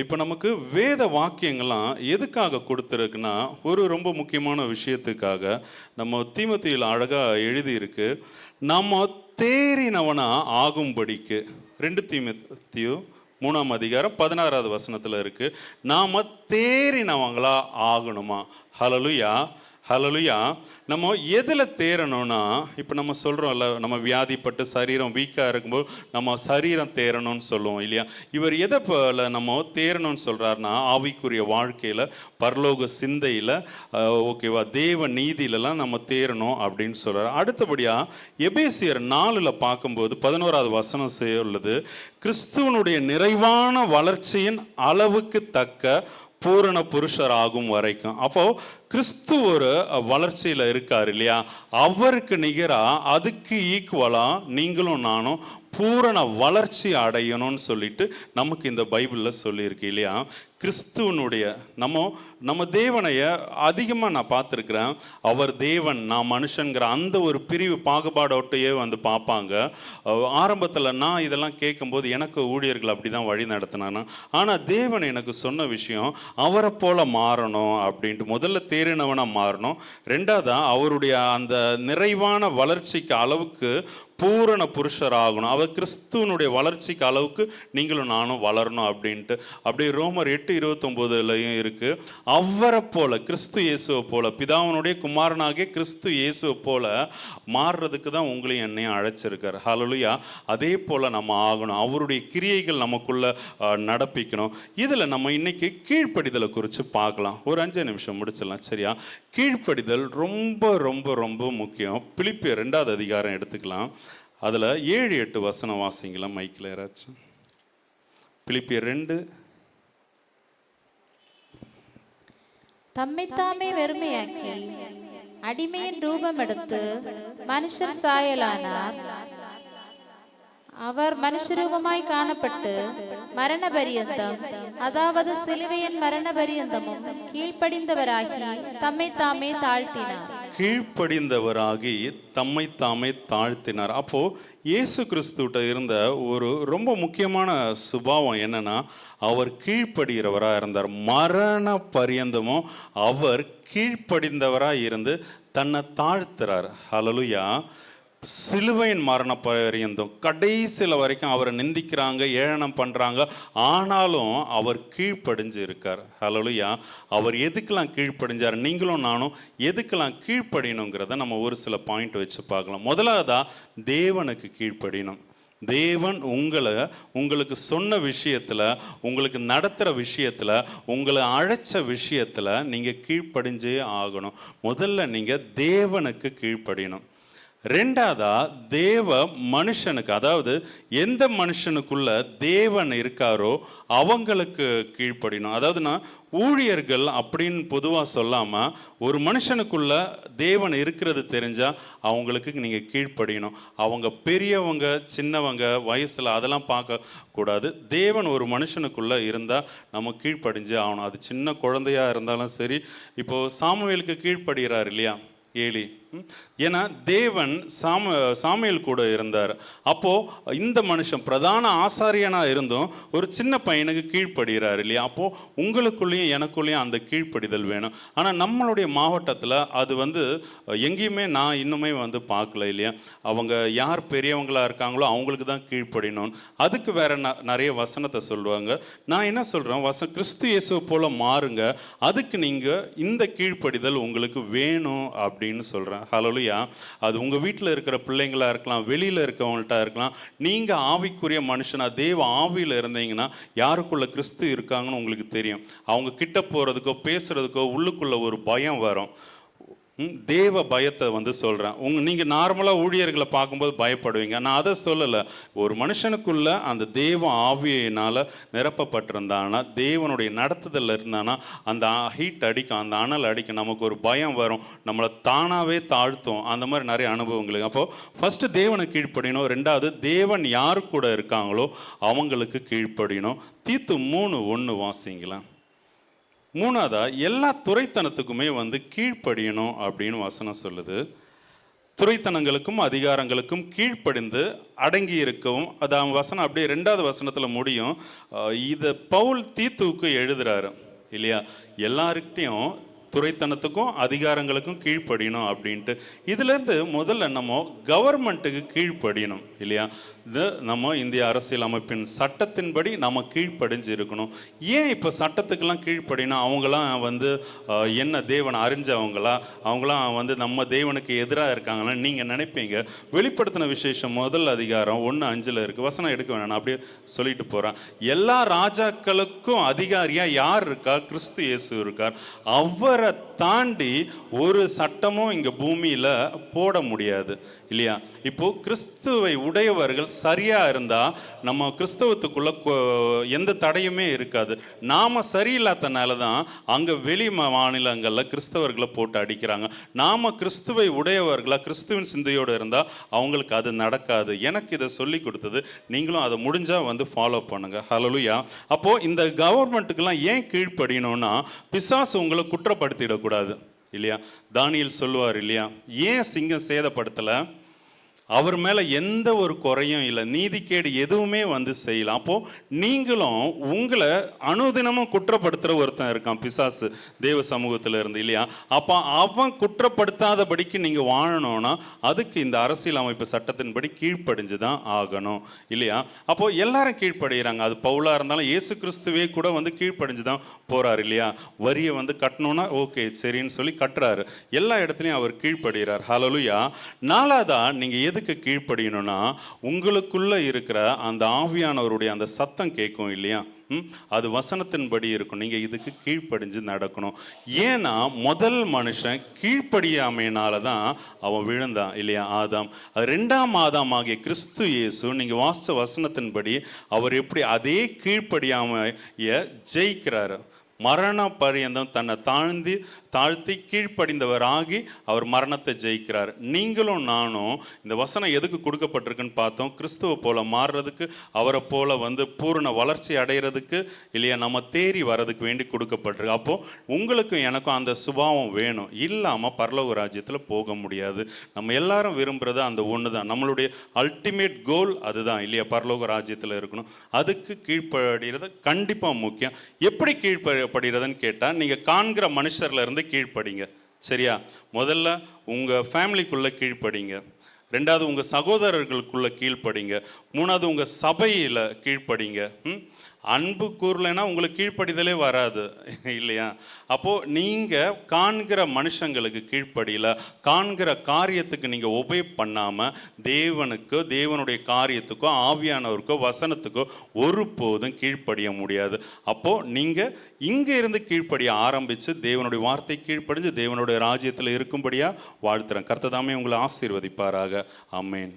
இப்போ நமக்கு வேத வாக்கியங்கள்லாம் எதுக்காக கொடுத்துருக்குன்னா, ஒரு ரொம்ப முக்கியமான விஷயத்துக்காக. நம்ம தீமோத்தேயுல அழகாக எழுதியிருக்கு, நம்ம தேறினவனா ஆகும்படிக்கு. 2 தீமோத்தேயு 3ஆம் அதிகாரம் 16வது வசனத்தில் இருக்கு. நாம தேறினவங்களா ஆகணுமா. ஹல்லேலூயா, ஹல்லேலூயா. நம்ம எதில் தேறணும்னா, இப்போ நம்ம சொல்கிறோம்ல, நம்ம வியாதிப்பட்டு சரீரம் வீக்காக இருக்கும்போது நம்ம சரீரம் தேறணும்னு சொல்லுவோம் இல்லையா. இவர் எதை போல நம்ம தேறணும்னு சொல்கிறாருன்னா, ஆவிக்குரிய வாழ்க்கையில், பரலோக சிந்தையில், ஓகேவா, தேவ நீதியிலலாம் நம்ம தேறணும் அப்படின்னு சொல்கிறார். அடுத்தபடியாக எபேசியர் 4ல் பார்க்கும்போது 11வது வசனம் சொல்லுது, கிறிஸ்துவனுடைய நிறைவான வளர்ச்சியின் அளவுக்கு தக்க பூரண புருஷர் ஆகும் வரைக்கும். அப்போ கிறிஸ்து ஒரு வளர்ச்சியில் இருக்கார் இல்லையா, அவருக்கு நிகராக, அதுக்கு ஈக்குவலாக நீங்களும் நானும் பூரண வளர்ச்சி அடையணும்னு சொல்லிட்டு நமக்கு இந்த பைபிளில் சொல்லியிருக்கு இல்லையா. கிறிஸ்துவனுடைய நம்ம தேவனைய அதிகமாக நான் பார்த்துருக்குறேன். அவர் தேவன், நான் மனுஷங்கிற அந்த ஒரு பிரிவு பாகுபாடோட்டையே வந்து பார்ப்பாங்க. ஆரம்பத்தில் நான் இதெல்லாம் கேட்கும்போது எனக்கு ஊழியர்கள் அப்படி தான் வழி நடத்தினானா. ஆனால் தேவன் எனக்கு சொன்ன விஷயம், அவரை போல மாறணும் அப்படின்ட்டு. முதல்ல தேறினவனாக மாறணும், ரெண்டாவதாக அவருடைய அந்த நிறைவான வளர்ச்சிக்கு அளவுக்கு பூரண புருஷர் ஆகணும். அவர் கிறிஸ்துவனுடைய வளர்ச்சிக்கு அளவுக்கு நீங்களும் நானும் வளரணும் அப்படின்ட்டு. அப்படியே ரோமர் 8:29 இருக்கு, அவரை போல, கிறிஸ்து இயேசுவை போல, பிதாவினுடைய குமாரனாகிய கிறிஸ்து இயேசுவை போல மாறுறதுக்கு தான் உங்களையும் என்னையும் அழைச்சிருக்கார். ஹல்லேலூயா. அதே போல நம்ம ஆகணும், அவருடைய கிரியைகள் நமக்குள்ள நடப்பிக்கணும். இதில் நம்ம இன்னைக்கு கீழ்ப்படிதலை குறித்து பார்க்கலாம். ஒரு 5 நிமிஷம் முடிச்சிடலாம், சரியா. கீழ்ப்படிதல் ரொம்ப ரொம்ப ரொம்ப முக்கியம். பிலிப்பியர் 2வது அதிகாரம் எடுத்துக்கலாம், அதில் 7-8 வசனம் வாசிங்களா மைக்கில் யாராச்சும். பிலிப்பியர் 2. தம்மைத்தாமே வெறுமையாக்கி அடிமையின் ரூபம் எடுத்து மனுஷர் சாயலானார். அவர் மனுஷரூபமாய் காணப்பட்டு மரண பரியந்தம், அதாவது சிலுவையின் மரண பரியந்தமும் கீழ்ப்படிந்தவராகி தம்மை தாமே தாழ்த்தினார். கீழ்ப்படிந்தவராகி தம்மை தாமே தாழ்த்தினார். அப்போ இயேசு கிறிஸ்துட்ட இருந்த ஒரு ரொம்ப முக்கியமான சுபாவம் என்னன்னா, அவர் கீழ்ப்படுகிறவராக இருந்தார். மரண பரியந்தமும் அவர் கீழ்ப்படிந்தவராக இருந்து தன்னை தாழ்த்துறார். ஹல்லேலூயா. சிலுவையின் மரண பரியந்தம் கடைசியில் வரைக்கும் அவரை நிந்திக்கிறாங்க, ஏளனம் பண்ணுறாங்க, ஆனாலும் அவர் கீழ்ப்படிஞ்சு இருக்கார். ஹல்லேலூயா. அவர் எதுக்கெல்லாம் கீழ்ப்படிஞ்சார், நீங்களும் நானும் எதுக்கெல்லாம் கீழ்ப்படியணுங்கிறத நம்ம ஒரு சில பாயிண்ட் வச்சு பார்க்கலாம். முதலாவதாக தேவனுக்கு கீழ்ப்படியணும். தேவன் உங்களுக்கு சொன்ன விஷயத்தில், உங்களுக்கு நடத்துகிற விஷயத்தில், உங்களை அழைச்ச விஷயத்தில் நீங்கள் கீழ்ப்படிஞ்சே ஆகணும். முதல்ல நீங்கள் தேவனுக்கு கீழ்ப்படியணும். ரெண்டாவதா தேவ மனுஷனுக்கு, அதாவது எந்த மனுஷனுக்குள்ள தேவன் இருக்காரோ அவங்களுக்கு கீழ்ப்படியணும். அதாவது நான் ஊழியர்கள் அப்படின்னு பொதுவாக சொல்லாமல், ஒரு மனுஷனுக்குள்ள தேவன் இருக்கிறது தெரிஞ்சால் அவங்களுக்கு நீங்கள் கீழ்ப்படியணும். அவங்க பெரியவங்க சின்னவங்க வயசில் அதெல்லாம் பார்க்கக்கூடாது. தேவன் ஒரு மனுஷனுக்குள்ளே இருந்தால் நம்ம கீழ்ப்படிஞ்சு ஆகணும். அது சின்ன குழந்தையாக இருந்தாலும் சரி. இப்போது சாமுவேலுக்கு கீழ்ப்படுகிறார் இல்லையா ஏலி, ஏன்னா தேவன் சாமுவேல் கூட இருந்தார். அப்போது இந்த மனுஷன் பிரதான ஆசாரியனாக இருந்தும் ஒரு சின்ன பையனுக்கு கீழ்ப்படுகிறார் இல்லையா. அப்போது உங்களுக்குள்ளேயும் எனக்குள்ளேயும் அந்த கீழ்ப்படிதல் வேணும். ஆனால் நம்மளுடைய மாவட்டத்தில் அது எங்கேயுமே நான் இன்னுமே பார்க்கல இல்லையா. அவங்க யார் பெரியவங்களாக இருக்காங்களோ அவங்களுக்கு தான் கீழ்ப்படியணும். அதுக்கு வேற நிறைய வசனத்தை சொல்லுவாங்க. நான் என்ன சொல்கிறேன், கிறிஸ்து இயேசுவை போல மாறுங்க, அதுக்கு நீங்கள் இந்த கீழ்ப்படிதல் உங்களுக்கு வேணும் அப்படின்னு சொல்கிறேன். ஹல்லேலூயா. அது உங்கள் வீட்டில் இருக்கிற பிள்ளைங்களா இருக்கலாம், வெளியில் இருக்கவங்கள்ட்ட இருக்கலாம். நீங்கள் ஆவிக்குரிய மனுஷனா தேவ ஆவியில் இருந்தீங்கன்னா யாருக்குள்ள கிறிஸ்து இருக்காங்கன்னு உங்களுக்கு தெரியும். அவங்க கிட்ட போகிறதுக்கோ பேசுகிறதுக்கோ உள்ளுக்குள்ள ஒரு பயம் வரும். தேவ பயத்தை சொல்கிறேன். நீங்கள் நார்மலாக ஊழியர்களை பார்க்கும்போது பயப்படுவீங்க, நான் அதை சொல்லலை. ஒரு மனுஷனுக்குள்ள அந்த தேவ ஆவியினால் நிரப்பப்பட்டிருந்தானா, தேவனுடைய நடத்துதல் இருந்தானா, அந்த ஹீட் அடிக்கும், அந்த அனல் அடிக்கும், நமக்கு ஒரு பயம் வரும், நம்மளை தானாகவே தாழ்த்தும். அந்த மாதிரி நிறைய அனுபவங்களுக்கு. அப்போது ஃபஸ்ட்டு தேவனுக்கு கீழ்ப்படியணும். ரெண்டாவது தேவன் யாரு கூட இருக்காங்களோ அவங்களுக்கு கீழ்ப்படியணும். தீத்து 3:1 வாசிங்களேன். மூணாவதா எல்லா துறைத்தனத்துக்குமே கீழ்ப்படியணும் அப்படின்னு வசனம் சொல்லுது. துரைத்தனங்களுக்கும் அதிகாரங்களுக்கும் கீழ்ப்படிந்து அடங்கி இருக்கவும். அது வசனம் அப்படியே 2வது வசனத்தில் முடியும். இதை பவுல் தீத்துவுக்கு எழுதுறாரு இல்லையா, எல்லாருக்கிட்டையும் துரைத்தனத்துக்கும் அதிகாரங்களுக்கும் கீழ்ப்படியணும் அப்படின்ட்டு. இதுலேருந்து முதல்ல நம்ம கவர்மெண்ட்டுக்கு கீழ்ப்படியணும் இல்லையா. இது நம்ம இந்திய அரசியல் அமைப்பின் சட்டத்தின்படி நம்ம கீழ்ப்படிஞ்சு இருக்கணும். ஏன் இப்போ சட்டத்துக்கெல்லாம் கீழ்ப்படினா? அவங்களாம் என்ன தேவனை அறிஞ்சவங்களா? அவங்களாம் நம்ம தேவனுக்கு எதிராக இருக்காங்களான்னு நீங்கள் நினைப்பீங்க. வெளிப்படுத்தின விசேஷம் 1 அதிகாரம் 1:5 இருக்குது. வசனம் எடுக்க வேணாம், நான் அப்படியே சொல்லிட்டு போகிறேன். எல்லா ராஜாக்களுக்கும் அதிகாரியாக யார் இருக்கார்? கிறிஸ்து இயேசு இருக்கார். அவரை தாண்டி ஒரு சட்டமும் இங்கே பூமியில் போட முடியாது இல்லையா. இப்போ கிறிஸ்துவை உடையவர்கள் சரியா இருந்தா நம்ம கிறிஸ்தவத்துக்குள்ள எந்த தடையுமே இருக்காது. நாம சரியில்லாதனால தான் அங்க வெளி மாநிலங்களில் கிறிஸ்தவர்களை போட்டு அடிக்கிறாங்க. நாம கிறிஸ்துவை உடையவர்களா கிறிஸ்துவின் சிந்தையோடு இருந்தா அவங்களுக்கு அது நடக்காது. எனக்கு இதை சொல்லி கொடுத்தது, நீங்களும் அதை முடிஞ்சா ஃபாலோ பண்ணுங்க. ஹல்லேலூயா. அப்போ இந்த கவர்மெண்ட்டுக்கெல்லாம் ஏன் கீழ்ப்படியணும்னா, பிசாசு உங்களை குற்றப்படுத்திடக்கூடாது இல்லையா. தானியேல் சொல்லுவார் இல்லையா, ஏன் சிங்கம் சேதப்படுத்தலை? அவர் மேலே எந்த ஒரு குறையும் இல்லை, நீதிக்கேடு எதுவுமே செய்யலாம். அப்போது நீங்களும் உங்களை அனுதினமும் குற்றப்படுத்துகிற ஒருத்தன் இருக்கான், பிசாசு, தேவ சமூகத்தில் இருந்து இல்லையா. அப்போ அவன் குற்றப்படுத்தாதபடிக்கு நீங்கள் வாழணும்னா அதுக்கு இந்த அரசியல் அமைப்பு சட்டத்தின்படி கீழ்ப்படிஞ்சு தான் ஆகணும் இல்லையா. அப்போது எல்லாரும் கீழ்ப்படுகிறாங்க. அது பவுலாக இருந்தாலும் இயேசு கிறிஸ்துவே கூட கீழ்ப்படிஞ்சு தான் போகிறார் இல்லையா. வரியை கட்டணும்னா ஓகே சரின்னு சொல்லி கட்டுறாரு. எல்லா இடத்துலையும் அவர் கீழ்ப்படுகிறார். ஹல்லேலூயா. 4வதா நீங்கள் எதுக்கு கீழ்ப்படியணும்னா, உங்களுக்குள்ள இருக்கிற அந்த ஆவியானவருடைய அந்த சத்தம் கேட்கும் இல்லையா, அது வசனத்தின்படி இருக்கும். நீங்க இதுக்கு கீழ்ப்படிஞ்சு நடக்கணும். ஏன்னா முதல் மனுஷன் கீழ்ப்படியாமையினால தான் அவன் விழுந்தான் இல்லையா, ஆதாம். 2ஆம் ஆதாம் ஆகிய கிறிஸ்து இயேசு நீங்க வாசிச்ச வசனத்தின்படி அவர் எப்படி அதே கீழ்ப்படியாமைய ஜெயிக்கிறாரு. மரண பரியந்தம் தன்னை தாழ்த்தி கீழ்ப்படிந்தவர் ஆகி அவர் மரணத்தை ஜெயிக்கிறார். நீங்களும் நானும் இந்த வசனம் எதுக்கு கொடுக்கப்பட்டிருக்குன்னு பார்த்தோம், கிறிஸ்துவ போல மாறுறதுக்கு, அவரை போல பூரண வளர்ச்சி அடைகிறதுக்கு இல்லையா, நம்ம தேறி வர்றதுக்கு வேண்டி கொடுக்கப்பட்டிருக்கு. அப்போது உங்களுக்கும் எனக்கும் அந்த சுபாவம் வேணும், இல்லாமல் பரலோக ராஜ்யத்தில் போக முடியாது. நம்ம எல்லாரும் விரும்புகிறது அந்த ஒன்று தான், நம்மளுடைய அல்டிமேட் கோல் அதுதான் இல்லையா, பரலோக ராஜ்யத்தில் இருக்கணும். அதுக்கு கீழ்ப்படுகிறது கண்டிப்பாக முக்கியம். எப்படி கீழ்ப்படுகிறதுன்னு கேட்டால், நீங்கள் காண்கிற மனுஷர்ல இருந்து கீழ்ப்படிங்க சரியா. முதல்ல உங்கள் ஃபேமிலிக்குள்ளே கீழ்ப்படிங்க. 2வது உங்கள் சகோதரர்களுக்குள்ளே கீழ்ப்படிங்க. 3வது உங்கள் சபையில் கீழ்ப்படிங்க. அன்பு கூறலைன்னா உங்களுக்கு கீழ்ப்படிதலே வராது இல்லையா. அப்போது நீங்கள் காண்கிற மனுஷங்களுக்கு கீழ்ப்படியில், காண்கிற காரியத்துக்கு நீங்கள் ஒபே பண்ணாமல் தேவனுக்கோ தேவனுடைய காரியத்துக்கோ ஆவியானவருக்கோ வசனத்துக்கோ ஒருபோதும் கீழ்ப்படிய முடியாது. அப்போது நீங்கள் இங்கே இருந்து கீழ்ப்படிய ஆரம்பித்து தேவனுடைய வார்த்தை கீழ்ப்படிஞ்சு தேவனுடைய ராஜ்யத்தில் இருக்கும்படியாக வாழ்த்துறேன். கர்த்தர் தாமே உங்களை ஆசீர்வதிப்பாராக. ஆமென்.